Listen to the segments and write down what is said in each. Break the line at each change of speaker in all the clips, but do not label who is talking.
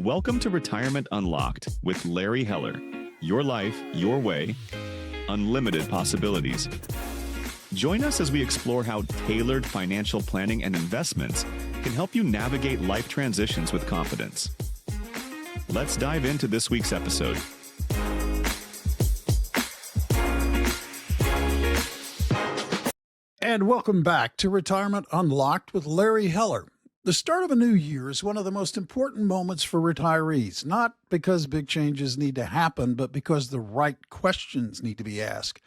Welcome to Retirement Unlocked with Larry Heller. Your life, your way, unlimited possibilities. Join us as we explore how tailored financial planning and investments can help you navigate life transitions with confidence. Let's dive into this week's episode.
And welcome back to Retirement Unlocked with Larry Heller. The start of a new year is one of the most important moments for retirees, not because big changes need to happen, but because the right questions need to be asked.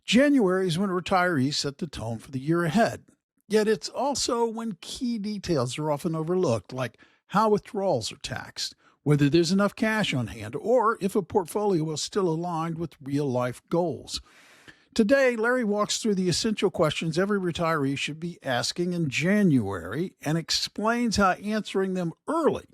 January is when retirees set the tone for the year ahead. Yet it's also when key details are often overlooked, like how withdrawals are taxed, whether there's enough cash on hand, or if a portfolio is still aligned with real-life goals. Today, Larry walks through the essential questions every retiree should be asking in January and explains how answering them early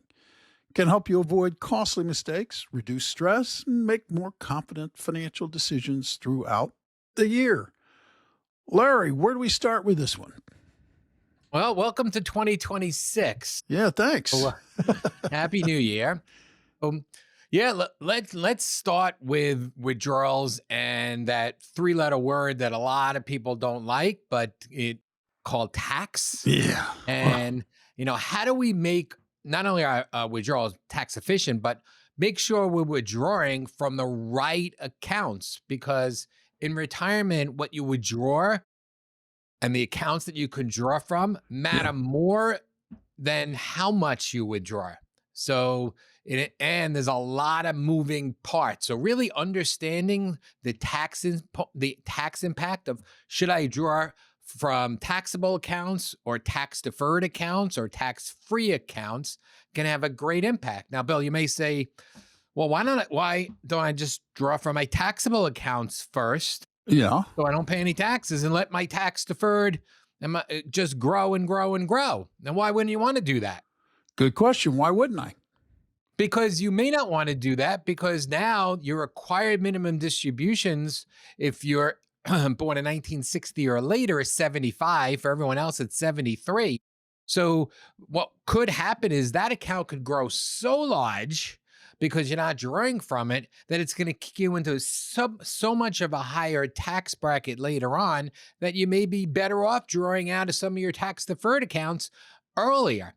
can help you avoid costly mistakes, reduce stress, and make more confident financial decisions throughout the year. Larry, where do we start with this one?
Well, welcome to 2026.
Yeah, thanks.
Happy New Year. Let's start with withdrawals and that three-letter word that a lot of people don't like, but it called tax.
Yeah.
And, how do we make not only our withdrawals tax efficient, but make sure we're withdrawing from the right accounts? Because in retirement, what you withdraw and the accounts that you can draw from matter more than how much you withdraw. And there's a lot of moving parts. So really understanding the tax impact of should I draw from taxable accounts or tax deferred accounts or tax-free accounts can have a great impact. Now, Bill, you may say, well, why don't I just draw from my taxable accounts first?
Yeah.
So I don't pay any taxes and let my tax deferred just grow and grow and grow. Now, why wouldn't you want to do that?
Good question. Why wouldn't I?
Because you may not want to do that because now your required minimum distributions, if you're born in 1960 or later, is 75. For everyone else, it's 73. So what could happen is that account could grow so large because you're not drawing from it that it's going to kick you into so much of a higher tax bracket later on that you may be better off drawing out of some of your tax deferred accounts earlier.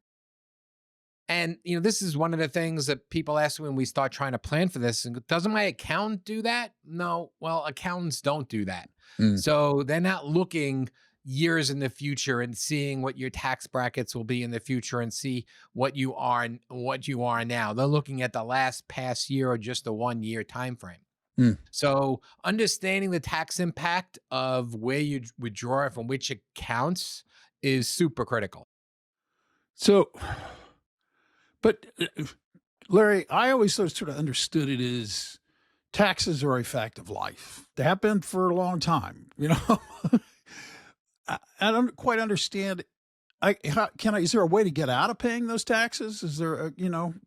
And, this is one of the things that people ask when we start trying to plan for this. Doesn't my accountant do that? No. Well, accountants don't do that. So they're not looking years in the future and seeing what your tax brackets will be in the future and see what you are now. They're looking at the past year or just a 1 year time frame. So understanding the tax impact of where you withdraw from which accounts is super critical.
But Larry, I always sort of understood it as taxes are a fact of life. They have been for a long time. I don't quite understand. Is there a way to get out of paying those taxes? Is there,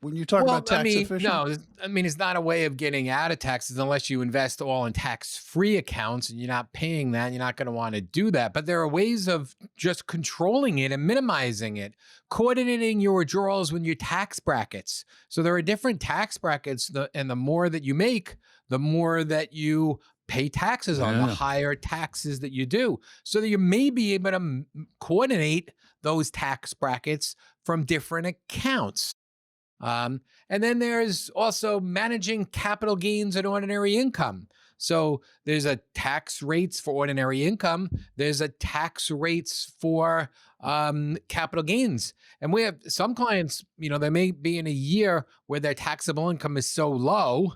when you talk about tax efficient?
No, it's not a way of getting out of taxes unless you invest all in tax-free accounts and you're not paying that. You're not going to want to do that. But there are ways of just controlling it and minimizing it, coordinating your withdrawals with your tax brackets. So there are different tax brackets, and the more that you make, the more that you pay taxes on, the higher taxes that you do. So that you may be able to coordinate those tax brackets from different accounts. And then there's also managing capital gains and ordinary income. So there's a tax rates for ordinary income. There's a tax rates for capital gains. And we have some clients, they may be in a year where their taxable income is so low,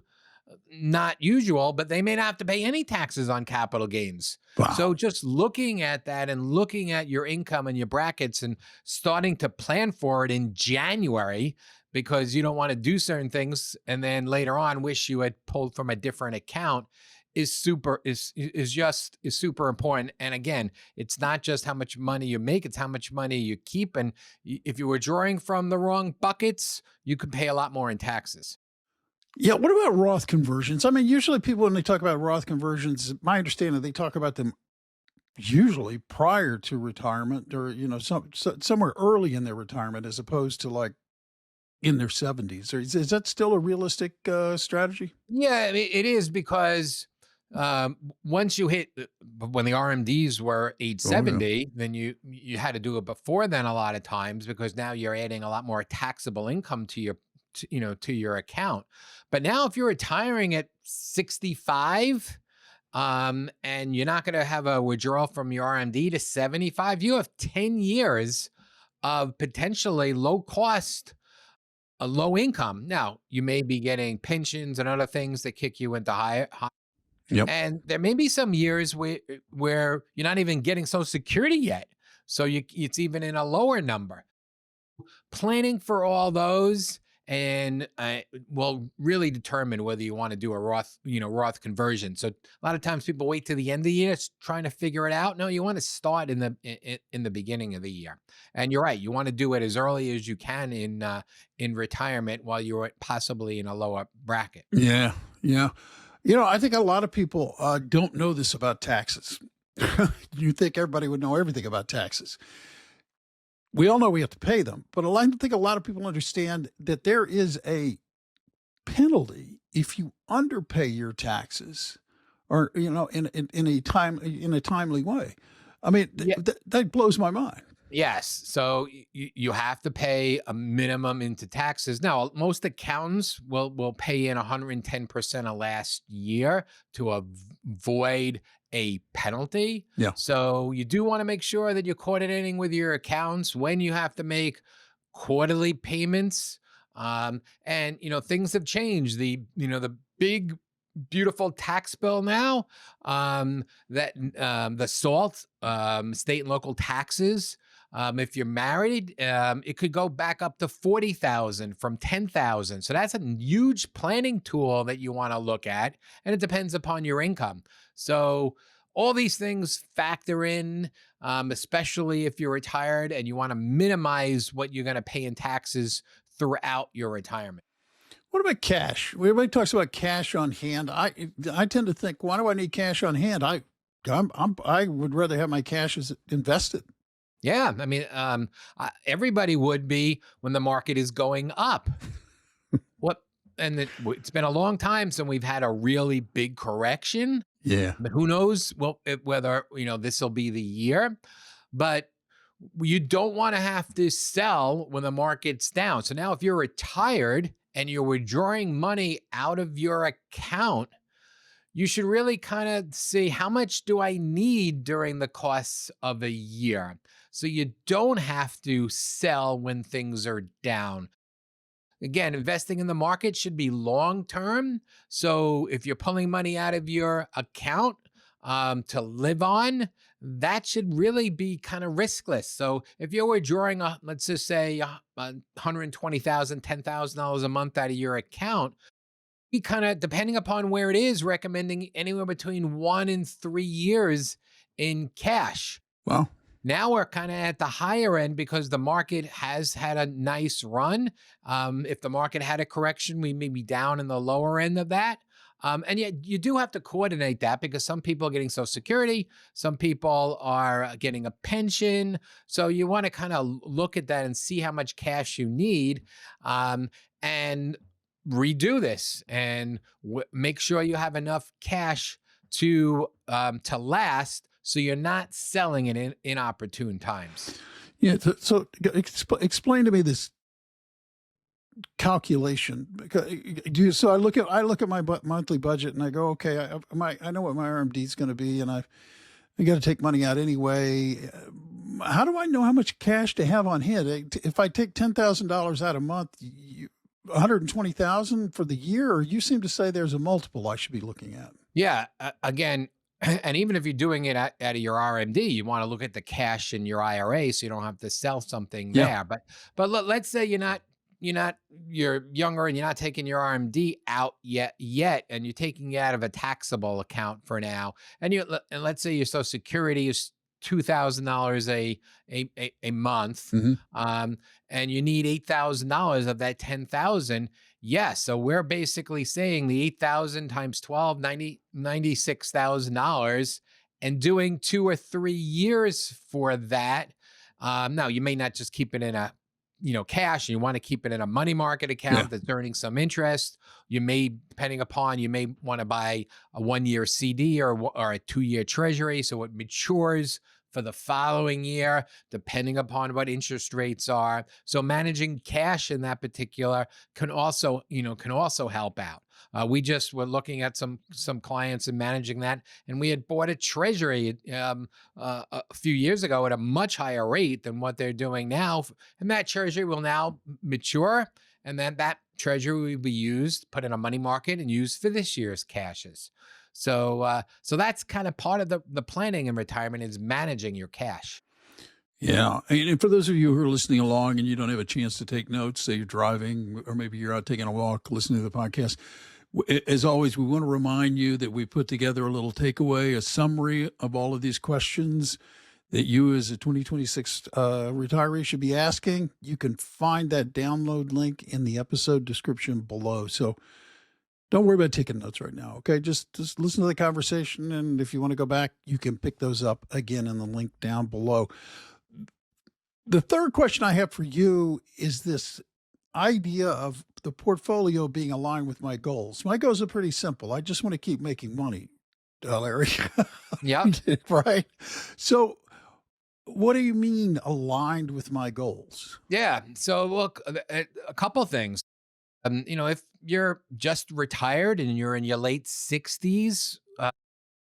not usual, but they may not have to pay any taxes on capital gains. Wow. So just looking at that and looking at your income and your brackets and starting to plan for it in January, because you don't want to do certain things and then later on wish you had pulled from a different account, is super important. And again, it's not just how much money you make, it's how much money you keep. And if you were drawing from the wrong buckets, you could pay a lot more in taxes.
Yeah. What about Roth conversions? I mean, usually people, when they talk about Roth conversions, my understanding, they talk about them usually prior to retirement or, somewhere early in their retirement, as opposed to like in their 70s. Or is that still a realistic strategy?
Yeah, it is because once you hit when the RMDs were age
Oh, yeah.
70, then you had to do it before then a lot of times because now you're adding a lot more taxable income to your to your account. But now if you're retiring at 65, and you're not going to have a withdrawal from your RMD to 75, you have 10 years of potentially low cost, a low income. Now, you may be getting pensions and other things that kick you into high,
Yep.
and there may be some years where you're not even getting Social Security yet. So it's even in a lower number. Planning for all those and will really determine whether you want to do a Roth conversion. So a lot of times people wait to the end of the year trying to figure it out. No, you want to start in the beginning of the year. And you're right, you want to do it as early as you can in retirement while you're possibly in a lower bracket.
Yeah. Yeah. I think a lot of people don't know this about taxes. You think everybody would know everything about taxes. We all know we have to pay them, but I think a lot of people understand that there is a penalty if you underpay your taxes, or in a timely way. I mean,
Yeah.
that blows my mind.
Yes. So you have to pay a minimum into taxes. Now, most accountants will pay in 110% of last year to avoid a penalty.
Yeah.
So you do want to make sure that you're coordinating with your accounts when you have to make quarterly payments. And things have changed. The big beautiful tax bill now, that the SALT, state and local taxes. If you're married, it could go back up to 40,000 from 10,000. So that's a huge planning tool that you want to look at, and it depends upon your income. So all these things factor in, especially if you're retired and you want to minimize what you're going to pay in taxes throughout your retirement.
What about cash? Everybody talks about cash on hand. I tend to think, why do I need cash on hand? I would rather have my cash as invested.
Yeah, I mean, everybody would be when the market is going up. It's been a long time since we've had a really big correction.
Yeah.
But who knows whether this will be the year. But you don't want to have to sell when the market's down. So now if you're retired and you're withdrawing money out of your account, you should really kind of see, how much do I need during the course of a year? So you don't have to sell when things are down. Again, investing in the market should be long-term. So if you're pulling money out of your account to live on, that should really be kind of riskless. So if you're withdrawing, let's just say $120,000, $10,000 a month out of your account, we kind of, depending upon where it is, recommending anywhere between 1 and 3 years in cash.
Well,
now we're kind of at the higher end because the market has had a nice run. If the market had a correction, we may be down in the lower end of that. And yet you do have to coordinate that because some people are getting Social Security, some people are getting a pension. So you want to kind of look at that and see how much cash you need, and redo this and make sure you have enough cash to last, so you're not selling it in inopportune times.
Yeah. So explain to me this calculation. So I look at my monthly budget and I go, okay, I know what my RMD is going to be, and I got to take money out anyway. How do I know how much cash to have on hand? If I take $10,000 out a month, 120,000 for the year, or you seem to say there's a multiple I should be looking at.
Yeah. Again, and even if you're doing it out of your RMD, you want to look at the cash in your IRA so you don't have to sell something there. But let's say you're younger and you're not taking your RMD out yet, and you're taking it out of a taxable account for now. And let's say your Social Security is $2,000 a month, and you need $8,000 of that 10,000. Yes. So we're basically saying the 8,000 times 12, $96,000, and doing 2 or 3 years for that. Now you may not just keep it in a cash and you want to keep it in a money market account that's earning some interest, you may, depending upon, you may want to buy a 1-year CD or a 2-year treasury. So it matures for the following year, depending upon what interest rates are. So managing cash in that particular can also help out. We just were looking at some clients and managing that, and we had bought a treasury a few years ago at a much higher rate than what they're doing now, and that treasury will now mature, and then that treasury will be used, put in a money market, and used for this year's cashes. So that's kind of part of the planning in retirement, is managing your cash.
Yeah. And for those of you who are listening along and you don't have a chance to take notes, say you're driving or maybe you're out taking a walk, listening to the podcast, as always, we want to remind you that we put together a little takeaway, a summary of all of these questions that you as a 2026 retiree should be asking. You can find that download link in the episode description below. So don't worry about taking notes right now, okay? Just listen to the conversation, and if you want to go back, you can pick those up again in the link down below. The third question I have for you is this idea of the portfolio being aligned with my goals. My goals are pretty simple. I just want to keep making money, Larry.
Yeah.
Right? So what do you mean aligned with my goals?
Yeah. So look, a couple things. If you're just retired and you're in your late 60s,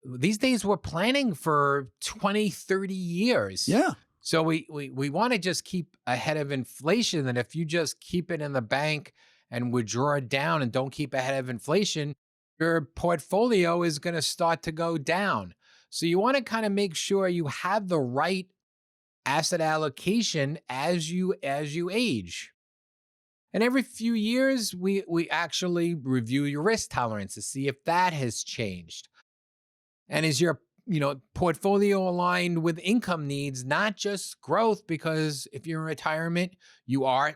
these days we're planning for 20, 30 years.
Yeah.
So we want to just keep ahead of inflation. And if you just keep it in the bank and withdraw it down and don't keep ahead of inflation, your portfolio is going to start to go down. So you want to kind of make sure you have the right asset allocation as you age. And every few years, we actually review your risk tolerance to see if that has changed. And is your portfolio aligned with income needs, not just growth? Because if you're in retirement, you are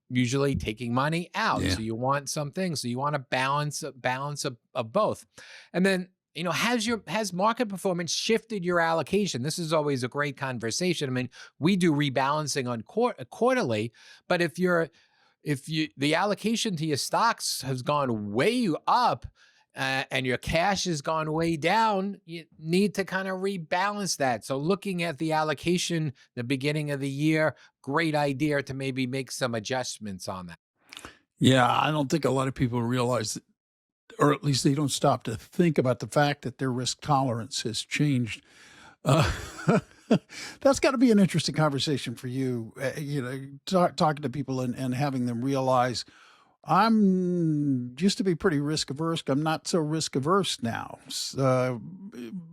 usually taking money out.
Yeah.
So you want some things. So you want a balance of both. And then, has market performance shifted your allocation? This is always a great conversation. I mean, we do rebalancing on quarterly, but if the allocation to your stocks has gone way up and your cash has gone way down, you need to kind of rebalance that. So looking at the allocation the beginning of the year, great idea to maybe make some adjustments on that.
Yeah, I don't think a lot of people realize that, or at least they don't stop to think about the fact that their risk tolerance has changed. That's got to be an interesting conversation for you, talking to people and having them realize I'm used to be pretty risk averse. I'm not so risk averse now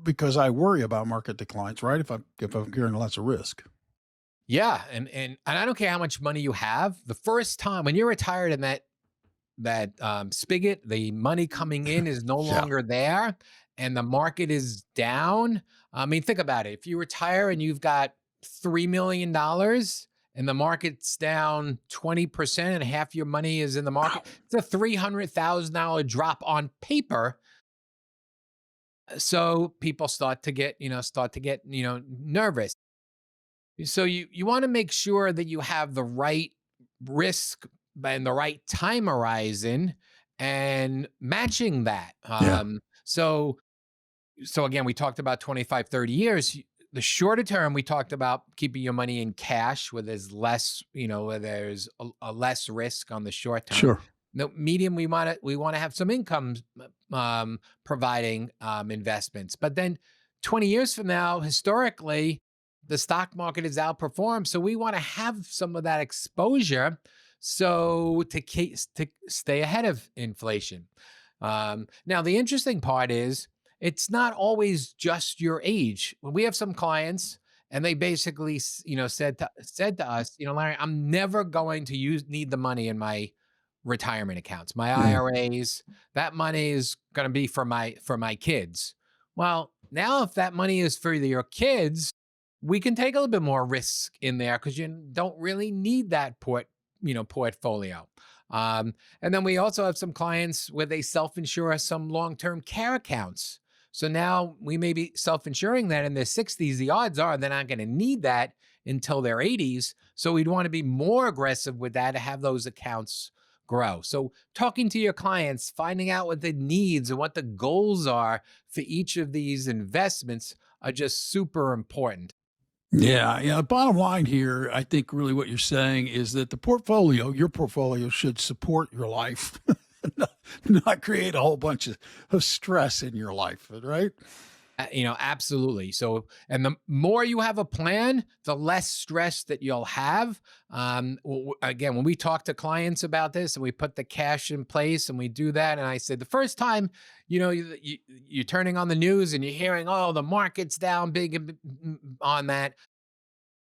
because I worry about market declines, right? If I'm carrying lots of risk.
Yeah. And I don't care how much money you have. The first time when you're retired and that spigot, the money coming in is no longer there and the market is down. I mean, think about it. If you retire and you've got $3 million and the market's down 20% and half your money is in the market, it's a $300,000 drop on paper. So people start to get nervous. So you want to make sure that you have the right risk and the right time horizon and matching that. So again, we talked about 25, 30 years. The shorter term, we talked about keeping your money in cash where there's less, where there's a less risk on the short term.
Sure.
The medium, we want to have some income providing investments. But then 20 years from now, historically, the stock market has outperformed. So we want to have some of that exposure so to stay ahead of inflation. Now, the interesting part is it's not always just your age. We have some clients and they basically, said to us, Larry, I'm never going to need the money in my retirement accounts, my IRAs. That money is going to be for my kids. Well, now if that money is for your kids, we can take a little bit more risk in there because you don't really need that portfolio. And then we also have some clients where they self-insure some long-term care accounts. So now we may be self-insuring that in their 60s. The odds are they're not going to need that until their 80s. So we'd want to be more aggressive with that to have those accounts grow. So talking to your clients, finding out what the needs and what the goals are for each of these investments are just super important.
Yeah, yeah. Bottom line here, I think really what you're saying is that your portfolio should support your life, not create a whole bunch of stress in your life, right?
Absolutely. So, and the more you have a plan, the less stress that you'll have. Again, when we talk to clients about this and we put the cash in place and we do that, and I said the first time, you're turning on the news and you're hearing, oh, the market's down big on that,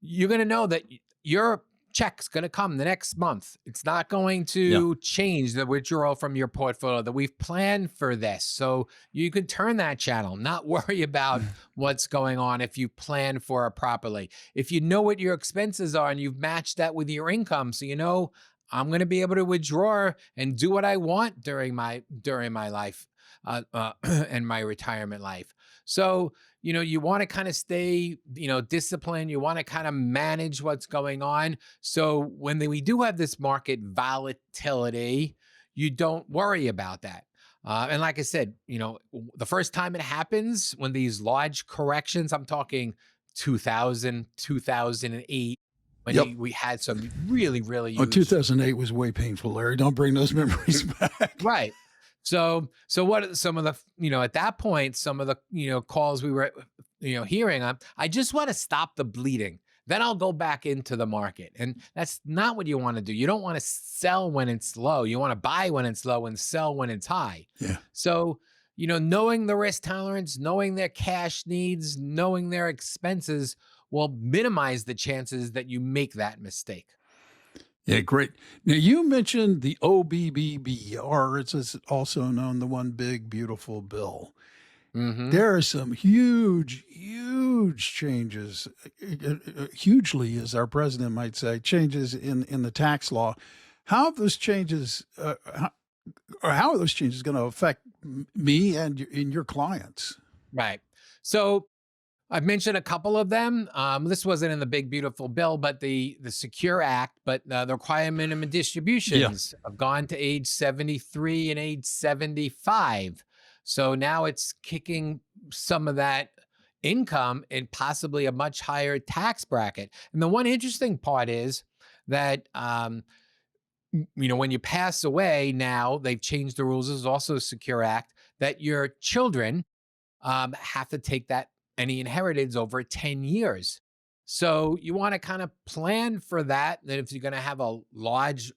you're going to know that your check's going to come the next month. It's not going
Yeah.
to change the withdrawal from your portfolio, that we've planned for this. So you can turn that channel, not worry about what's going on if you plan for it properly. If you know what your expenses are and you've matched that with your income, so I'm going to be able to withdraw and do what I want during my life and my retirement life. So you want to kind of stay, disciplined. You want to kind of manage what's going on. So when we do have this market volatility, you don't worry about that. And like I said, the first time it happens, when these large corrections, I'm talking 2000, 2008, when
Yep.
we had some really, really
Oh,
huge.
2008 was way painful, Larry. Don't bring those memories back.
Right. So what are some of the, at that point, some of the, calls we were, hearing on, I just want to stop the bleeding. Then I'll go back into the market. And that's not what you want to do. You don't want to sell when it's low. You want to buy when it's low and sell when it's high.
Yeah.
So, knowing the risk tolerance, knowing their cash needs, knowing their expenses will minimize the chances that you make that mistake.
Yeah, great. Now, you mentioned the OBBB, or it's also known the One Big Beautiful Bill.
Mm-hmm.
There are some huge changes, hugely, as our president might say, changes in the tax law. How have those changes, how are those changes going to affect me and your clients?
Right. So I've mentioned a couple of them. This wasn't in the Big Beautiful Bill, but the Secure Act, but the required minimum distributions have gone to age 73 and age 75. So now it's kicking some of that income in possibly a much higher tax bracket. And the one interesting part is that, when you pass away now, they've changed the rules. This is also a Secure Act, that your children have to take any inheritance over 10 years. So you want to kind of plan for that if you're going to have a large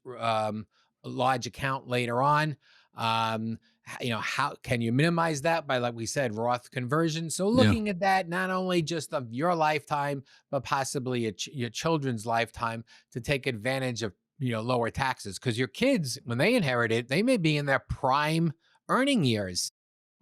account later on, how can you minimize that by, like we said, Roth conversion? So looking at that, not only just of your lifetime, but possibly your children's lifetime, to take advantage of, lower taxes. Because your kids, when they inherit it, they may be in their prime earning years.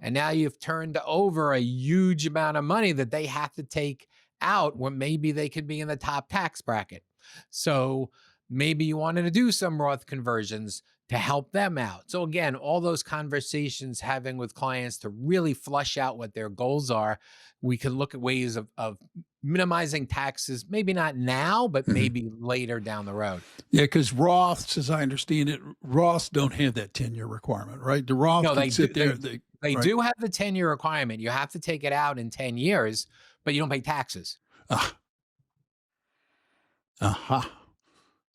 And now you've turned over a huge amount of money that they have to take out, where maybe they could be in the top tax bracket. So maybe you wanted to do some Roth conversions to help them out. So again, all those conversations having with clients to really flush out what their goals are. We can look at ways of minimizing taxes, maybe not now, but maybe later down the road.
Yeah, because Roths, as I understand it, Roths don't have that 10-year requirement, right? The Roth
No,
can
they
sit
do,
there.
they
right.
do have the 10-year requirement. You have to take it out in 10 years, but you don't pay taxes.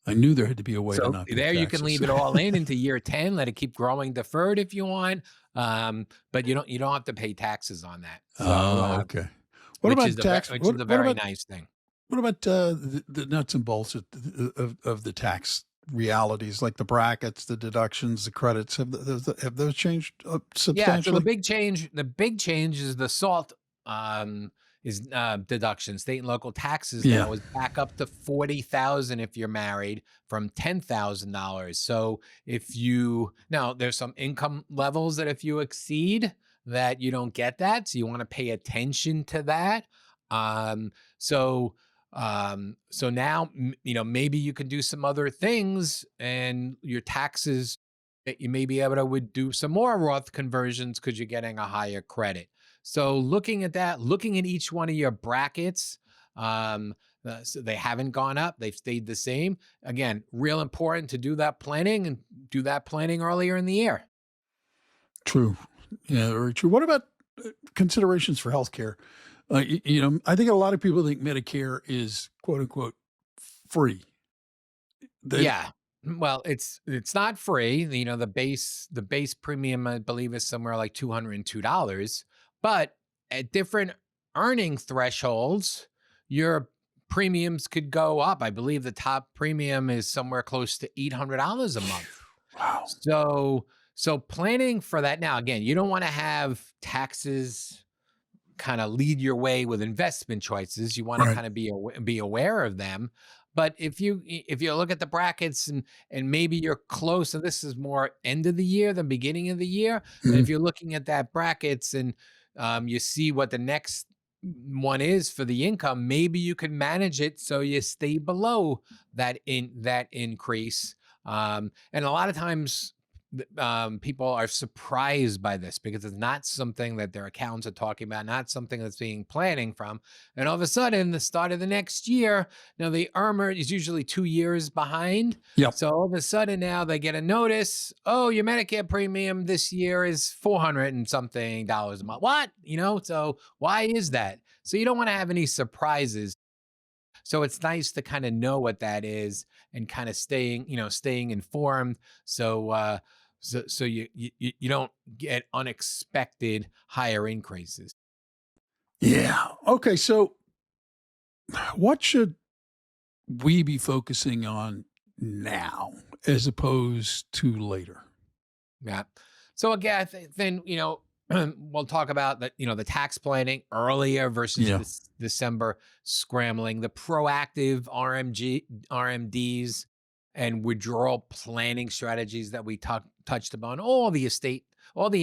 I knew there had to be a way to
So
not pay
there you can
taxes.
leave it all in into year 10, let it keep growing deferred if you want. But you don't have to pay taxes on that. So,
okay. What about tax?
Which is a very nice thing.
What about the nuts and bolts of the tax realities, like the brackets, the deductions, the credits? Have those changed substantially?
Yeah. So the big change is the SALT deduction, state and local taxes.
Yeah.
Now is back up to $40,000 if you're married, from $10,000. So there's some income levels that if you exceed that, you don't get that. So you want to pay attention to that. So now, maybe you can do some other things, and your taxes, you may be able to do some more Roth conversions because you're getting a higher credit. So looking at that, looking at each one of your brackets, So they haven't gone up. They've stayed the same. Again, real important to do that planning and do that planning earlier in the year.
True. Yeah, very true. What about considerations for healthcare? I think a lot of people think Medicare is quote unquote free. That
Yeah. Well, it's not free. The base premium, I believe, is somewhere like $202. But at different earning thresholds, your premiums could go up. I believe the top premium is somewhere close to $800 a month.
wow.
So planning for that now, again, you don't want to have taxes kind of lead your way with investment choices. You want to
Right.
kind of be aware of them. But if you look at the brackets and maybe you're close, and this is more end of the year than beginning of the year, and
Mhm.
if you're looking at that brackets and you see what the next one is for the income, maybe you can manage it so you stay below that increase. And a lot of times people are surprised by this because it's not something that their accounts are talking about, not something that's being planning from. And all of a sudden, the start of the next year, now the IRMA is usually 2 years behind.
Yep.
So all of a sudden now they get a notice, oh, your Medicare premium this year is 400 and something dollars a month. What? So why is that? So you don't want to have any surprises. So it's nice to kind of know what that is and kind of staying informed. So you don't get unexpected higher increases.
Yeah. Okay. So what should we be focusing on now as opposed to later?
Yeah. So again, then we'll talk about the tax planning earlier versus
Yeah.
this December scrambling, the proactive RMDs and withdrawal planning strategies that we touched upon, all the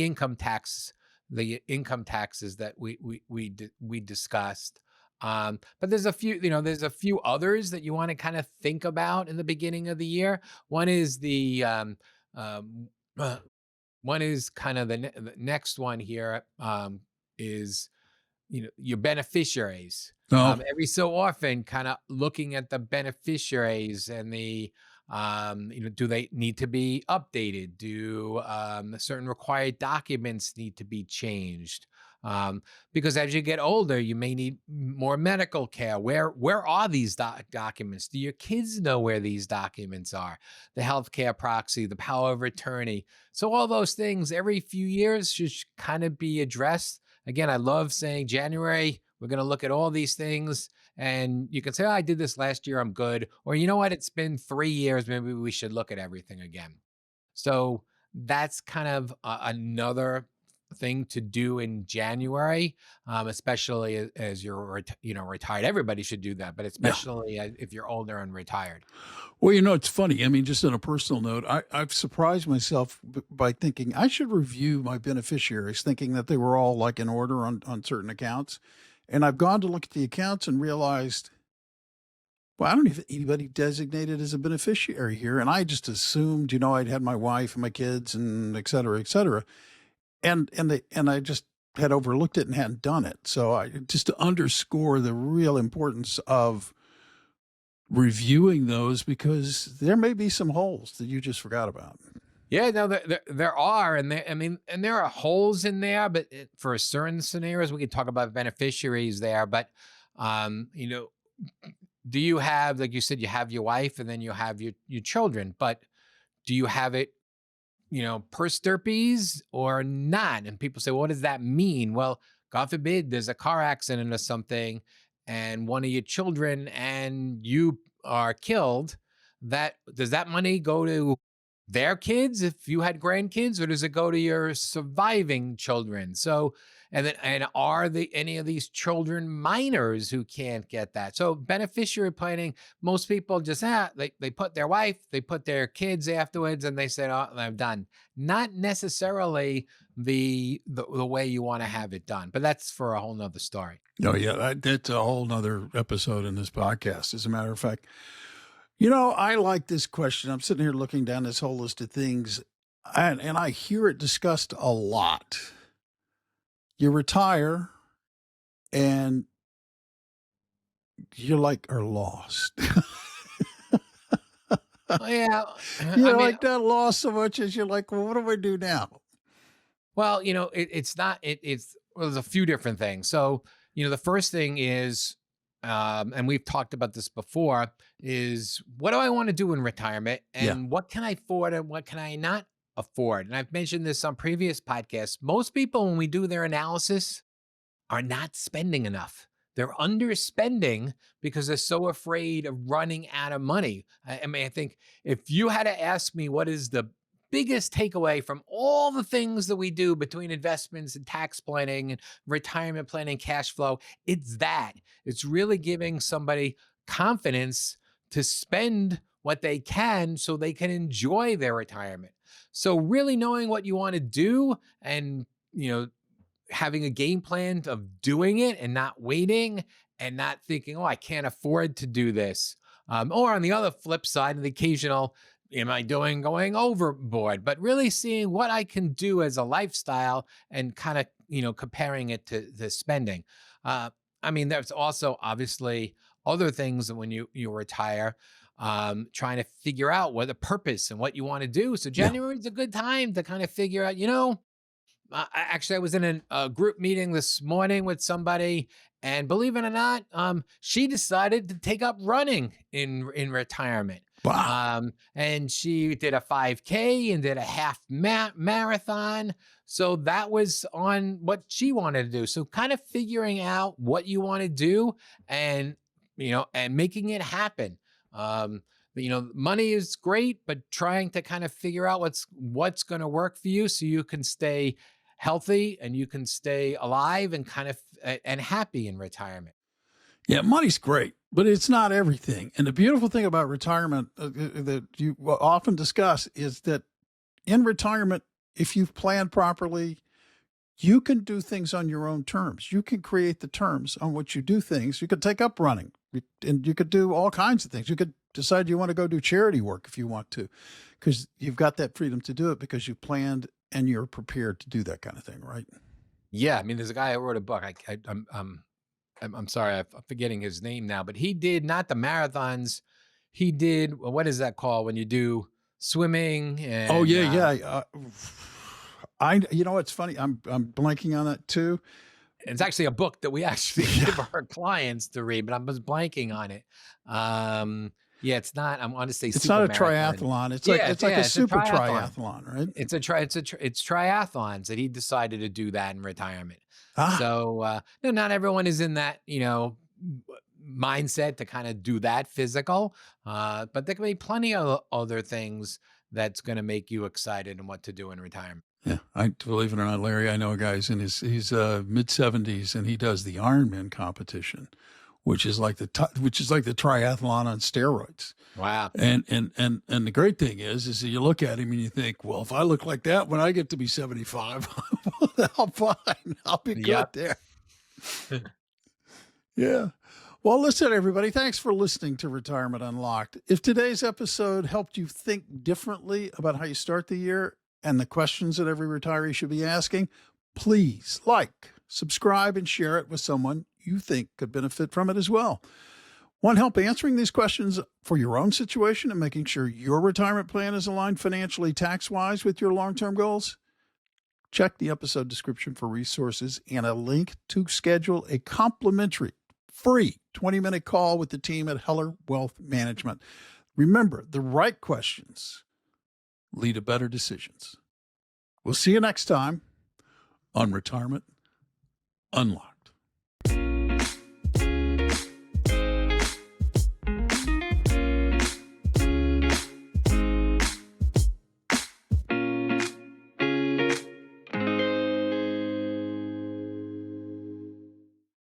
income taxes that we discussed. But there's a few others that you want to kind of think about in the beginning of the year. One is um, uh, one is kind of the next one here, is your beneficiaries.
Oh,
Every so often, kind of looking at the beneficiaries and do they need to be updated? Do certain required documents need to be changed? Because as you get older, you may need more medical care. Where are these documents? Do your kids know where these documents are? The healthcare proxy, the power of attorney. So all those things every few years should kind of be addressed. Again, I love saying January, we're going to look at all these things. And you can say, oh, I did this last year, I'm good. Or you know what? It's been 3 years. Maybe we should look at everything again. So that's kind of another thing to do in January, especially as you're retired. Everybody should do that, but
yeah.
especially if you're older and retired.
Well, it's funny. I mean, just on a personal note, I've surprised myself by thinking I should review my beneficiaries, thinking that they were all like in order on certain accounts. And I've gone to look at the accounts and realized, well, I don't even anybody designated as a beneficiary here. And I just assumed, I'd had my wife and my kids and et cetera, et cetera. And I just had overlooked it and hadn't done it. So just to underscore the real importance of reviewing those, because there may be some holes that you just forgot about.
Yeah, no, there are, and there are holes in there, but for certain scenarios, we could talk about beneficiaries there. But do you have, like you said, you have your wife, and then you have your children, but do you have it, per stirpes or not? And people say, well, what does that mean? Well, God forbid there's a car accident or something, and one of your children and you are killed. Does that money go to their kids if you had grandkids, or does it go to your surviving children? So, and are any of these children minors who can't get that? So beneficiary planning, most people just they put their wife, they put their kids afterwards, and they said, oh, I'm done. Not necessarily the way you want to have it done, but that's for a whole nother story.
Oh, yeah, that's a whole nother episode in this podcast, as a matter of fact. I like this question. I'm sitting here looking down this whole list of things, and I hear it discussed a lot. You retire, and you like are lost.
Yeah.
You're
I mean,
like not lost so much as you're like, well, what do I do now?
well, it's not, well, there's a few different things. So, the first thing is, and we've talked about this before, is what do I want to do in retirement
Yeah.
and what can I afford and what can I not afford? And I've mentioned this on previous podcasts. Most people, when we do their analysis, are not spending enough. They're underspending because they're so afraid of running out of money. I mean, I think if you had to ask me what is the biggest takeaway from all the things that we do between investments and tax planning and retirement planning, cash flow, it's that. It's really giving somebody confidence to spend what they can so they can enjoy their retirement. So really knowing what you want to do and, having a game plan of doing it and not waiting and not thinking, oh, I can't afford to do this. Or on the other flip side, the occasional, am I going overboard? But really seeing what I can do as a lifestyle and kind of, comparing it to the spending. I mean, there's also obviously other things that when you retire, trying to figure out what the purpose and what you want to do. So
Yeah.
January is a good time to kind of figure out, I was in a group meeting this morning with somebody, and believe it or not, she decided to take up running in retirement.
Wow.
And she did a 5K and did a half marathon. So that was on what she wanted to do. So kind of figuring out what you want to do and, and making it happen. Money is great, but trying to kind of figure out what's going to work for you so you can stay healthy and you can stay alive and kind of and happy in retirement.
Yeah, money's great, but it's not everything. And the beautiful thing about retirement that you will often discuss is that in retirement, if you've planned properly, you can do things on your own terms. You can create the terms on which you do things. You could take up running and you could do all kinds of things. You could decide you want to go do charity work if you want to, because you've got that freedom to do it because you planned and you're prepared to do that kind of thing, right?
Yeah, I mean, there's a guy who wrote a book. I'm sorry, I'm forgetting his name now, but he did not the marathons. He did, what is that called when you do swimming? And,
Oh yeah. It's funny. I'm blanking on that too.
It's actually a book that we actually give our clients to read, but I'm just blanking on it. Yeah, it's not. I want to say
it's not a triathlon. It's like a super triathlon, right?
It's triathlons that he decided to do that in retirement. So not everyone is in that mindset to kind of do that physical, but there can be plenty of other things that's going to make you excited and what to do in retirement.
Yeah, I believe it or not, Larry, I know a guy who's in his mid-70s and he does the Ironman competition, which is like the triathlon on steroids.
Wow.
And the great thing is that you look at him and you think, well, if I look like that when I get to be 75, I'm fine. I'll be good there. Yeah. Well, listen, everybody, thanks for listening to Retirement Unlocked. If today's episode helped you think differently about how you start the year and the questions that every retiree should be asking, please like, subscribe, and share it with someone you think could benefit from it as well. Want help answering these questions for your own situation and making sure your retirement plan is aligned financially, tax-wise with your long-term goals? Check the episode description for resources and a link to schedule a complimentary, free 20-minute call with the team at Heller Wealth Management. Remember, the right questions lead to better decisions. We'll see you next time on Retirement Unlocked.